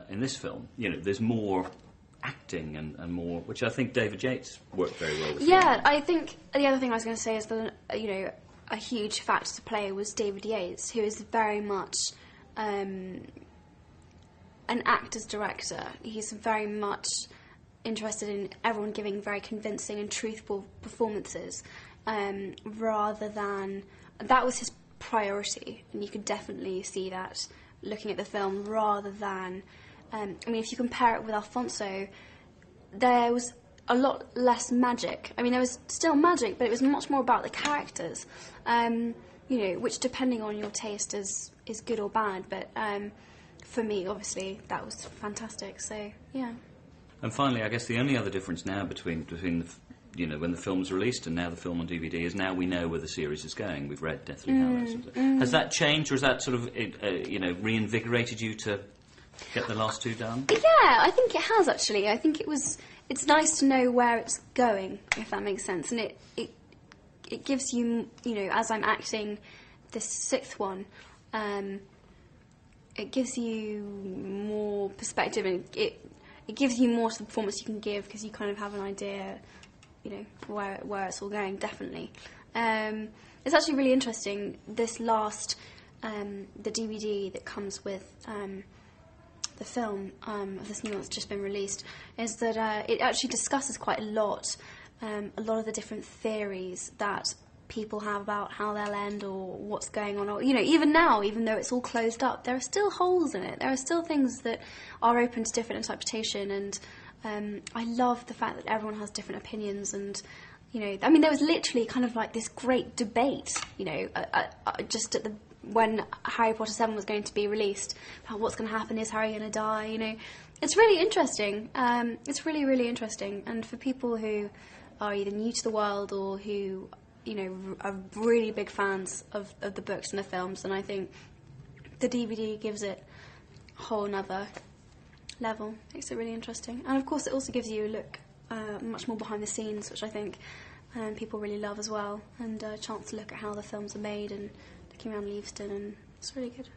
in this film, there's more acting and more, which I think David Yates worked very well with. Yeah, I think the other thing I was going to say is that a huge factor to play was David Yates, who is very much an actor's director. He's very much interested in everyone giving very convincing and truthful performances, rather than... That was his priority, and you could definitely see that looking at the film, rather than... if you compare it with Alfonso, there was a lot less magic. There was still magic, but it was much more about the characters, which, depending on your taste, is good or bad. But for me, obviously, that was fantastic. So, yeah. And finally, I guess the only other difference now between when the film's released and now the film on DVD is now we know where the series is going. We've read Deathly Hallows. Has that changed, or has that sort of reinvigorated you to get the last two done? Yeah, I think it has, actually. I think it's nice to know where it's going, if that makes sense. And it gives you, as I'm acting this sixth one, it gives you more perspective, and it gives you more to the performance you can give, because you kind of have an idea, where it's all going, definitely. It's actually really interesting, this last, the DVD that comes with the film of this new one that's just been released, is that it actually discusses quite a lot of the different theories that people have about how they'll end or what's going on. Or, even now, even though it's all closed up, there are still holes in it. There are still things that are open to different interpretation, and I love the fact that everyone has different opinions. And there was literally kind of like this great debate, just at when Harry Potter 7 was going to be released, about what's going to happen. Is Harry going to die? It's really interesting. It's really, really interesting. And for people who are either new to the world or who are really big fans of the books and the films, and I think the DVD gives it a whole nother level. Makes it really interesting. And of course it also gives you a look much more behind the scenes, which I think people really love as well, and a chance to look at how the films are made and looking around Leavesden, and it's really good.